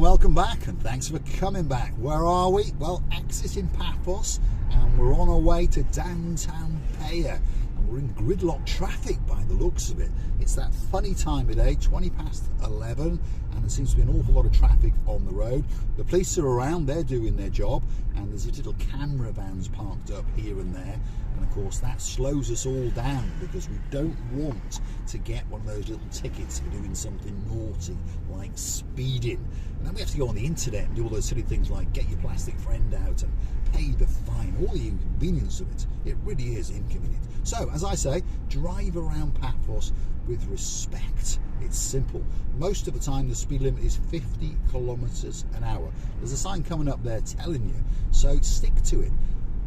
welcome back, and thanks for coming back. Where are we? Well, exiting Paphos, and we're on our way to downtown Peyia, and we're in gridlock traffic by the looks of it. It's that funny time of day, 20 past 11, and there seems to be an awful lot of traffic on the road. The police are around, they're doing their job, and there's little camera vans parked up here and there, and of course that slows us all down because we don't want to get one of those little tickets for doing something naughty like speeding. And then we have to go on the internet and do all those silly things like get your plastic friend out and pay the fine, all the inconvenience of it. It really is inconvenient. So, as I say, drive around Paphos with respect. It's simple. Most of the time the speed limit is 50 kilometers an hour. There's a sign coming up there telling you, so stick to it.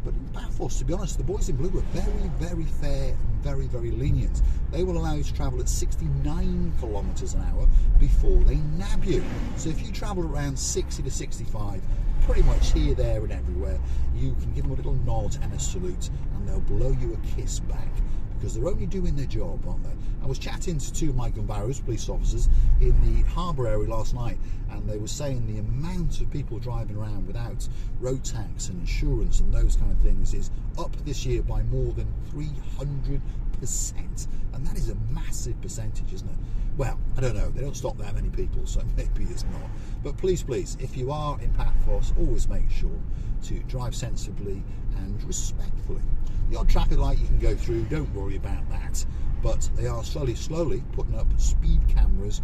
But in Paphos, to be honest, the boys in blue are very, very fair and very, very lenient. They will allow you to travel at 69 kilometers an hour before they nab you. So if you travel around 60 to 65, pretty much here, there and everywhere, you can give them a little nod and a salute, and they'll blow you a kiss back, because they're only doing their job, aren't they? I was chatting to two of my Gumbaros, police officers, in the harbour area last night, and they were saying the amount of people driving around without road tax and insurance and those kind of things is up this year by more than 300%. And that is a massive percentage, isn't it? Well, I don't know, they don't stop that many people, so maybe it's not. But please, if you are in Paphos, always make sure to drive sensibly and respectfully. The odd traffic light you can go through, don't worry about that. But they are slowly putting up speed cameras,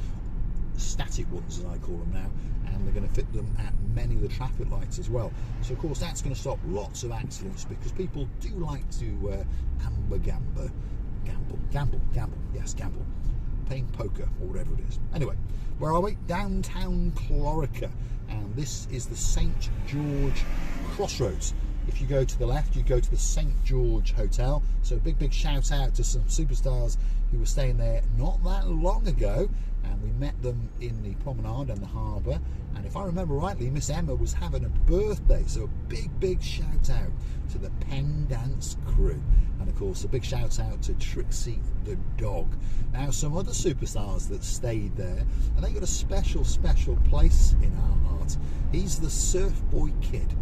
static ones as I call them now, and they're going to fit them at many of the traffic lights as well. So of course that's going to stop lots of accidents, because people do like to gamble, playing poker or whatever it is. Anyway, where are we? Downtown Clorica, and this is the St. George Crossroads. If you go to the left, you go to the St. George Hotel. So a big shout out to some superstars who were staying there not that long ago, and we met them in the promenade and the harbour. And if I remember rightly, Miss Emma was having a birthday, so a big shout out to the Pen Dance crew, and of course a big shout out to Trixie the dog. Now, some other superstars that stayed there, and they got a special place in our heart. He's the Surf Boy Kid.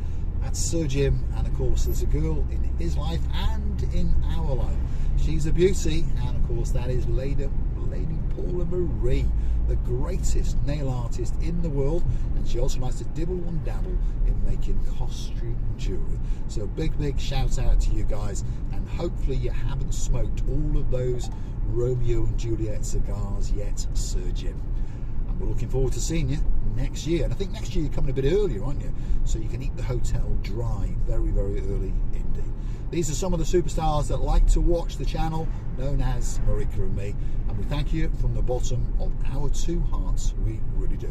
That's Sir Jim, and of course there's a girl in his life and in our life. She's a beauty, and of course that is Lady Paula Marie, the greatest nail artist in the world, and she also likes to dibble and dabble in making costume jewellery. So big shout out to you guys, and hopefully you haven't smoked all of those Romeo and Juliet cigars yet, Sir Jim. And we're looking forward to seeing you next year. And I think next year you're coming a bit earlier, aren't you? So you can eat the hotel dry very early indeed. These are some of the superstars that like to watch the channel, known as Marika and me, and we thank you from the bottom of our two hearts. We really do.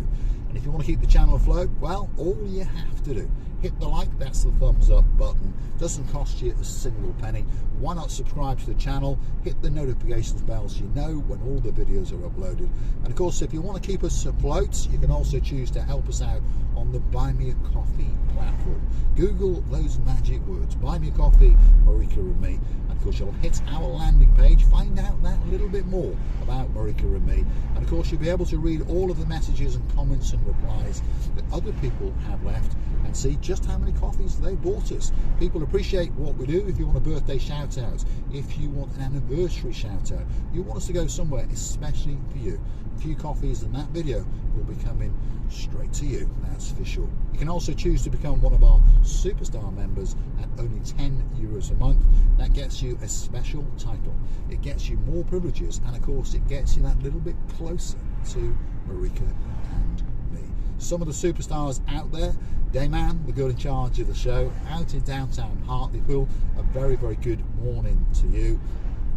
And if you want to keep the channel afloat, well, all you have to do, hit the like, that's the thumbs up button. Doesn't cost you a single penny. Why not subscribe to the channel, hit the notifications bell so you know when all the videos are uploaded. And of course, if you want to keep us afloat, you can also choose to help us out on the Buy Me a Coffee platform. Google those magic words, Buy Me a Coffee, Marika and me, and of course you'll hit our landing page, find out that a little bit more about Marika and me, and of course you'll be able to read all of the messages and comments and replies that other people have left, and see just how many coffees they bought us. People appreciate what we do. If you want a birthday shout out, if you want an anniversary shout out, you want us to go somewhere especially for you, a few coffees in that video will be coming straight to you, that's for sure. You can also choose to become one of our superstar members at only €10 a month. That gets you a special title, it gets you more privileges, and of course it gets you that little bit closer to Marika and me. Some of the superstars out there: Dayman, the girl in charge of the show, out in downtown Hartlepool, a very good morning to you.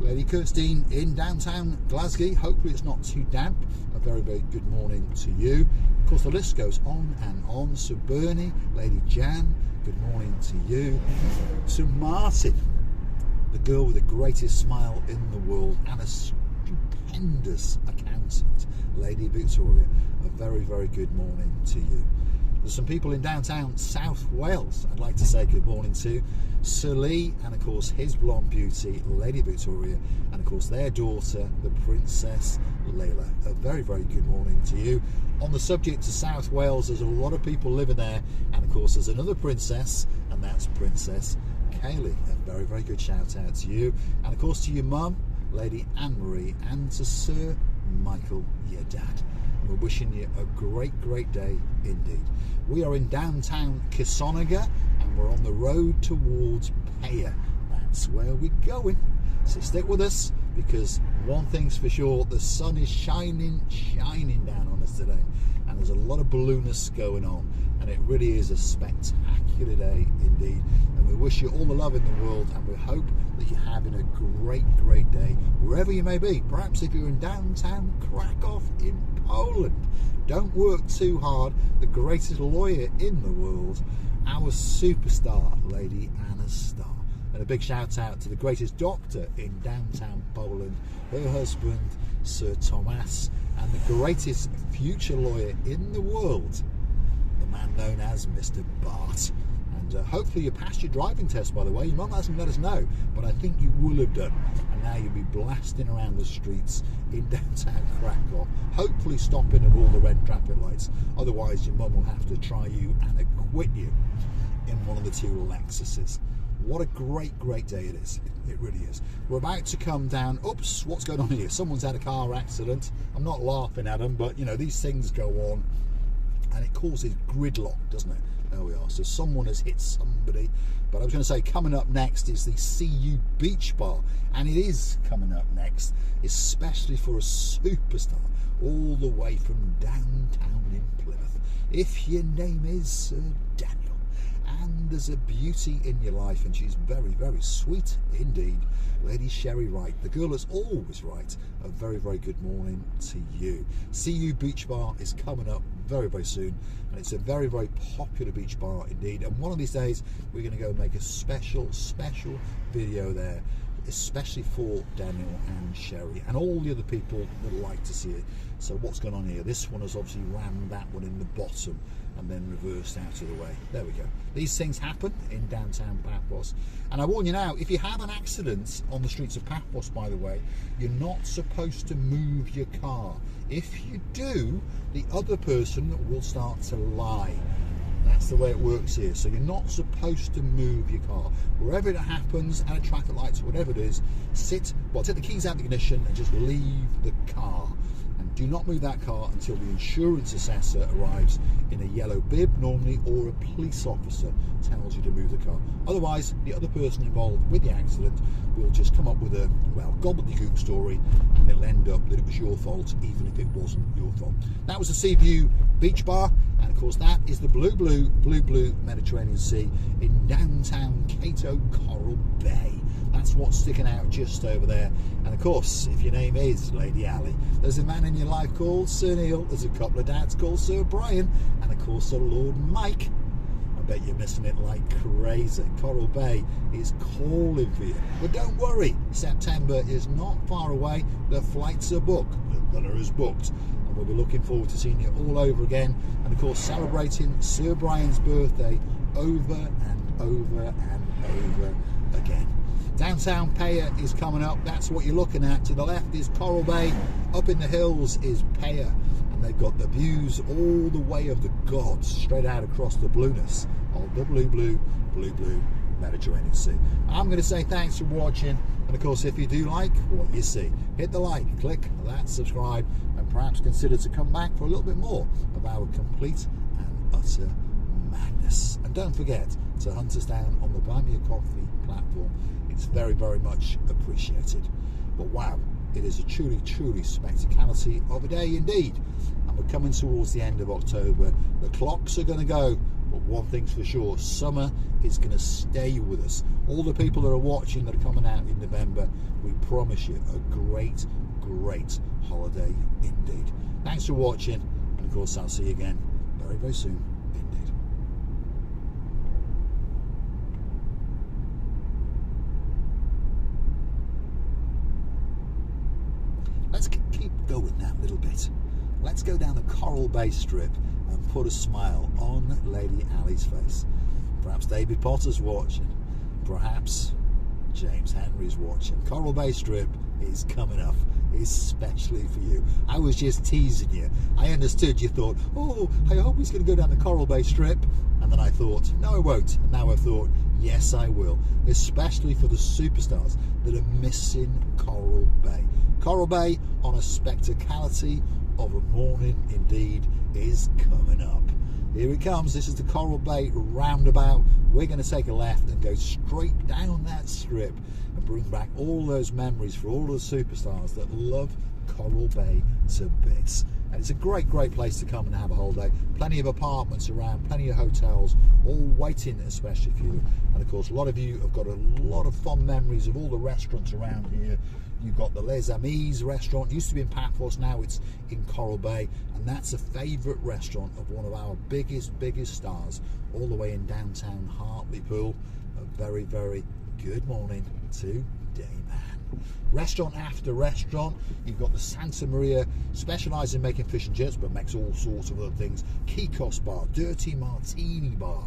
Lady Kirstine in downtown Glasgow, hopefully it's not too damp, a very good morning to you. Of course the list goes on and on. So Bernie, Lady Jan, good morning to you. To Martin, the girl with the greatest smile in the world and a stupendous accountant, Lady Victoria, a very good morning to you. There's some people in downtown South Wales I'd like to say good morning to. Sir Lee, and of course his blonde beauty, Lady Victoria, and of course their daughter, the Princess Layla. A very, very good morning to you. On the subject of South Wales, there's a lot of people living there, and of course there's another princess, and that's Princess Kaylee. A very, very good shout out to you, and of course to your mum, Lady Anne-Marie, and to Sir Michael, your dad. And we're wishing you a great, great day indeed. We are in downtown Kissonaga, and we're on the road towards Peyia. That's where we're going. So stick with us, because one thing's for sure, the sun is shining down on us today, and there's a lot of balloonists going on, and it really is a spectacular day indeed. And we wish you all the love in the world, and we hope that you're having a great, great day wherever you may be. Perhaps if you're in downtown Krakow in Poland, don't work too hard. The greatest lawyer in the world, our superstar, Lady Anna Starr. And a big shout out to the greatest doctor in downtown Poland, her husband, Sir Thomas, and the greatest future lawyer in the world, the man known as Mr. Bart. And hopefully you passed your driving test, by the way. Your mum hasn't let us know, but I think you will have done. And now you'll be blasting around the streets in downtown Krakow, hopefully stopping at all the red traffic lights. Otherwise, your mum will have to try you and acquit you in one of the two Lexuses. What a great, great day it is. It really is. We're about to come down. Oops, what's going on here? Someone's had a car accident. I'm not laughing at them, but you know, these things go on and it causes gridlock, doesn't it? There we are. So someone has hit somebody. But I was going to say, coming up next is the CU Beach Bar, and it is coming up next, especially for a superstar all the way from downtown in Plymouth. If your name is Sir Daniel, and there's a beauty in your life, and she's very, very sweet indeed, Lady Sherry Wright, the girl that's always right, a very, very good morning to you. CU Beach Bar is coming up very, very soon, and it's a very, very popular beach bar indeed, and one of these days we're going to go make a special video there, especially for Daniel and Sherry and all the other people that like to see it. So what's going on here? This one has obviously rammed that one in the bottom and then reversed out of the way. There we go. These things happen in downtown Paphos. And I warn you now, if you have an accident on the streets of Paphos, by the way, you're not supposed to move your car. If you do, the other person will start to lie. That's the way it works here. So you're not supposed to move your car. Wherever it happens, at a traffic lights, whatever it is, take the keys out of the ignition and just leave the car. And do not move that car until the insurance assessor arrives in a yellow bib, normally, or a police officer tells you to move the car. Otherwise, the other person involved with the accident will just come up with a, well, gobbledygook story, and it'll end up that it was your fault, even if it wasn't your fault. That was the Seaview Beach Bar, and of course that is the blue Mediterranean Sea in downtown Cato Coral Bay. That's what's sticking out just over there. And of course, if your name is Lady Ali, there's a man in your life called Sir Neil, there's a couple of dads called Sir Brian, and of course Sir Lord Mike. I bet you're missing it like crazy. Coral Bay is calling for you. But don't worry, September is not far away. The flights are booked, the villa is booked, and we'll be looking forward to seeing you all over again, and of course celebrating Sir Brian's birthday over and over and over again. Downtown Peyia is coming up. That's what you're looking at. To the left is Coral Bay. Up in the hills is Peyia. And they've got the views all the way of the gods straight out across the blueness of the blue Mediterranean Sea. I'm going to say thanks for watching. And of course, if you do like what you see, hit the like, click that subscribe, and perhaps consider to come back for a little bit more of our complete and utter madness. And don't forget to hunt us down on the Buy Me a Coffee platform. It's very, very much appreciated. But wow, it is a truly, truly spectacality of a day indeed. And we're coming towards the end of October. The clocks are going to go, but one thing's for sure, summer is going to stay with us. All the people that are watching that are coming out in November, we promise you a great, great holiday indeed. Thanks for watching, and of course I'll see you again very, very soon indeed. Let's keep going that little bit. Let's go down the Coral Bay Strip and put a smile on Lady Ali's face. Perhaps David Potter's watching, perhaps James Henry's watching. Coral Bay Strip is coming up, especially for you. I was just teasing you. I understood you thought, oh, I hope he's going to go down the Coral Bay Strip. And then I thought, no, I won't. And now I've thought, yes, I will. Especially for the superstars that are missing Coral Bay. Coral Bay, on a spectacality of a morning indeed, is coming up. Here it comes. This is the Coral Bay roundabout. We're going to take a left and go straight down that strip and bring back all those memories for all of the superstars that love Coral Bay to bits. And it's a great, great place to come and have a holiday. Plenty of apartments around, plenty of hotels, all waiting especially for you. And of course, a lot of you have got a lot of fond memories of all the restaurants around here. You've got the Les Amis restaurant, used to be in Paphos, now it's in Coral Bay, and that's a favourite restaurant of one of our biggest stars, all the way in downtown Hartlepool. A very, very good morning to Dayman. Restaurant after restaurant, you've got the Santa Maria, specialising in making fish and chips, but makes all sorts of other things. Kikos Bar, Dirty Martini Bar.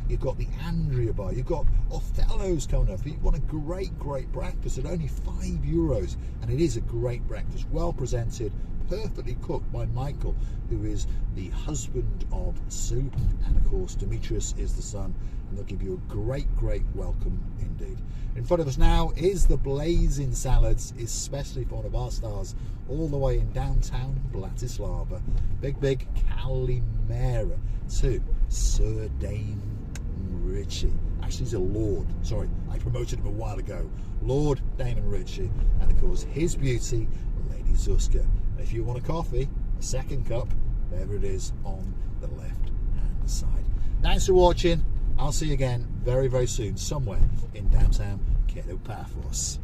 You've got the Andrea Bar. You've got Othello's coming up. You want a great, great breakfast at only €5, and it is a great breakfast, well presented, perfectly cooked by Michael, who is the husband of Sue, and of course Demetrius is the son, and they'll give you a great, great welcome indeed. In front of us now is the Blazing Salads, especially for one of our stars, all the way in downtown Bratislava. Big, big Calimera to Sir Dame Richie. Actually, he's a Lord. Sorry, I promoted him a while ago. Lord Damon Ritchie, and of course his beauty, Lady Zuska. If you want a coffee, a second cup, there it is on the left-hand side. Thanks for watching. I'll see you again very, very soon, somewhere in downtown Paphos.